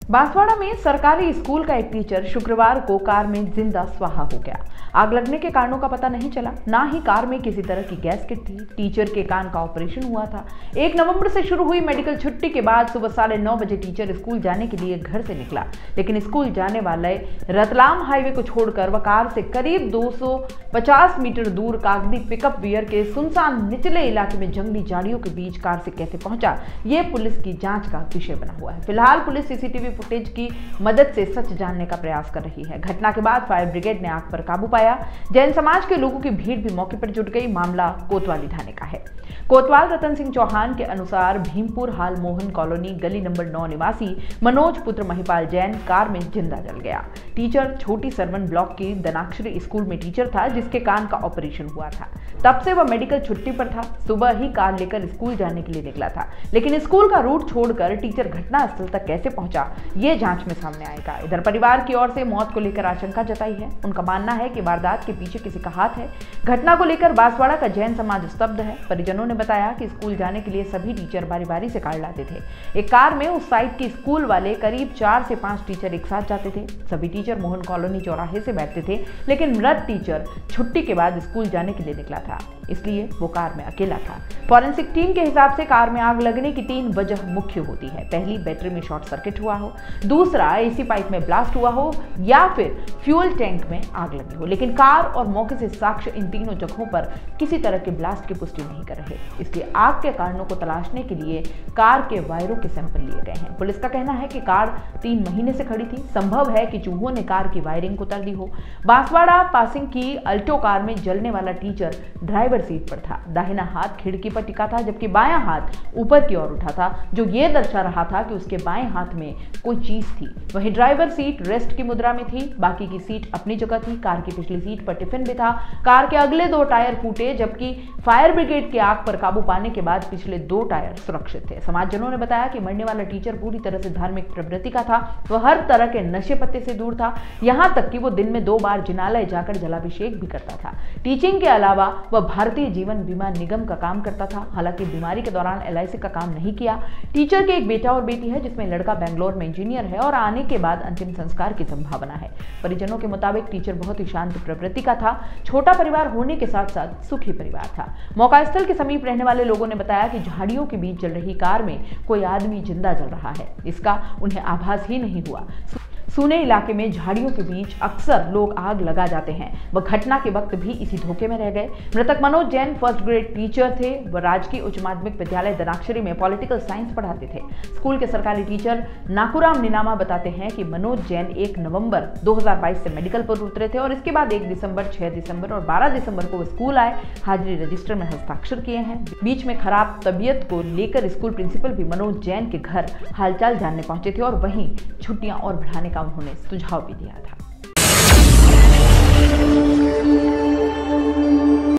बांसवाड़ा में सरकारी स्कूल का एक टीचर शुक्रवार को कार में जिंदा स्वाहा हो गया। आग लगने के कारणों का पता नहीं चला, ना ही कार में किसी तरह की गैस किट थी। टीचर के कान का ऑपरेशन हुआ था। 1 नवंबर से शुरू हुई मेडिकल छुट्टी के बाद सुबह 9:30 बजे टीचर स्कूल जाने के लिए घर से निकला, लेकिन स्कूल जाने वाले रतलाम हाईवे को छोड़कर वह कार से करीब 250 मीटर दूर कागदी पिकअप वियर के सुनसान निचले इलाके में जंगली झाड़ियों के बीच कार से कैसे पहुंचा, ये पुलिस की जांच का विषय बना हुआ है। फिलहाल पुलिस सीसीटीवी फुटेज की मदद से सच जानने का प्रयास कर रही है। घटना के बाद फायर ब्रिगेड ने आग पर काबू पाया। जैन समाज के लोगों की भीड़ भी मौके पर जुट गई। मामला कोतवाली थाने का है। कोतवाल रतन सिंह चौहान के अनुसार भीमपुर हाल मोहन कॉलोनी गली नंबर 9 निवासी मनोज पुत्र महिपाल जैन कार में जिंदा जल गया। टीचर छोटी सरवन ब्लॉक की दनाक्षरी स्कूल में टीचर था, जिसके कान का ऑपरेशन हुआ था। तब से वह मेडिकल छुट्टी पर था। सुबह ही कार लेकर स्कूल जाने के लिए निकला था, लेकिन स्कूल का रूट छोड़कर टीचर घटनास्थल तक कैसे पहुंचा, ये जांच में सामने आएगा। इधर परिवार की ओर से मौत को लेकर आशंका जताई है। उनका मानना है कि वारदात के पीछे किसी का हाथ है। घटना को लेकर बांसवाड़ा का जैन समाज स्तब्ध है। परिजनों ने बताया कि स्कूल जाने के लिए सभी टीचर बारी बारी से कार लाते थे। एक कार में उस साइड के स्कूल वाले करीब 4 से 5 टीचर एक साथ जाते थे। सभी टीचर मोहन कॉलोनी चौराहे से बैठते थे, लेकिन मृत टीचर छुट्टी के बाद स्कूल जाने के लिए निकला था, इसलिए वो कार में अकेला था। फॉरेंसिक टीम के हिसाब से कार में आग लगने की 3 वजह मुख्य होती है। पहली, बैटरी में शॉर्ट सर्किट हुआ हो, दूसरा, एसी पाइप में ब्लास्ट हुआ हो, या फिर फ्यूल टैंक में आग लगी हो। लेकिन कार और मौके से साक्ष्य इन तीनों जगहों पर किसी तरह के ब्लास्ट की पुष्टि नहीं कर रहे, इसलिए आग के कारणों को तलाशने के लिए कार के वायरों के सैंपल लिए गए हैं। पुलिस का कहना है कि कार 3 महीने से खड़ी थी। संभव है कि चूहों ने कार की वायरिंग को तोड़ दी हो। बांसवाड़ा पासिंग की अल्टो कार में जलने वाला टीचर ड्राइवर सीट पर था। दाहिना हाथ खिड़की पर टिका था, जबकि बायां हाथ ऊपर की ओर उठा था, जो ये दर्शा रहा था कि उसके बाएं हाथ में कोई चीज थी। वहीं ड्राइवर सीट रेस्ट की मुद्रा में थी, बाकी की सीट अपनी जगह थी। कार की पिछली सीट पर टिफिन भी था। कार के अगले 2 टायर फूटे, जबकि फायर ब्रिगेड की आग पर काबू पाने के बाद पिछले 2 टायर सुरक्षित थे। समाजजनों ने बताया कि मरने वाला टीचर पूरी तरह से धार्मिक प्रवृत्ति का था। वह हर तरह के नशे पत्ते से दूर था, यहां तक कि वो दिन में 2 बार जिनालय जाकर जलाभिषेक भी करता था। टीचिंग के अलावा वह भारतीय जीवन बीमा निगम का काम करता था। हालांकि बीमारी के दौरान LIC का काम नहीं किया। टीचर के एक बेटा और बेटी है, जिसमें लड़का बेंगलोर में इंजीनियर है और आने के बाद अंतिम संस्कार की संभावना है। परिजनों के मुताबिक टीचर बहुत ही शांत प्रवृत्ति का था। छोटा परिवार होने के साथ साथ सुखी परिवार था। मौका स्थल के समीप रहने वाले लोगों ने बताया कि झाड़ियों के बीच जल रही कार में कोई आदमी जिंदा जल रहा है, इसका उन्हें आभास ही नहीं हुआ। सूने इलाके में झाड़ियों के बीच अक्सर लोग आग लगा जाते हैं। वह घटना के वक्त भी इसी धोखे में रह गए। मृतक Manoj Jain first grade teacher थे। वह राजकीय उच्च माध्यमिक विद्यालय दनाक्षरी में पॉलिटिकल साइंस पढ़ाते थे। स्कूल के सरकारी टीचर नाकुराम निनामा बताते हैं कि मनोज जैन 1 नवंबर 2022 से मेडिकल पर उतरे थे और इसके बाद 1 दिसंबर, 6 दिसंबर और 12 दिसंबर को स्कूल आए। हाजिरी रजिस्टर में हस्ताक्षर किए हैं। बीच में खराब तबीयत को लेकर स्कूल प्रिंसिपल भी मनोज जैन के घर हालचाल जानने पहुंचे थे और वहीं छुट्टियां और बढ़ाने का उन्होंने सुझाव भी दिया था।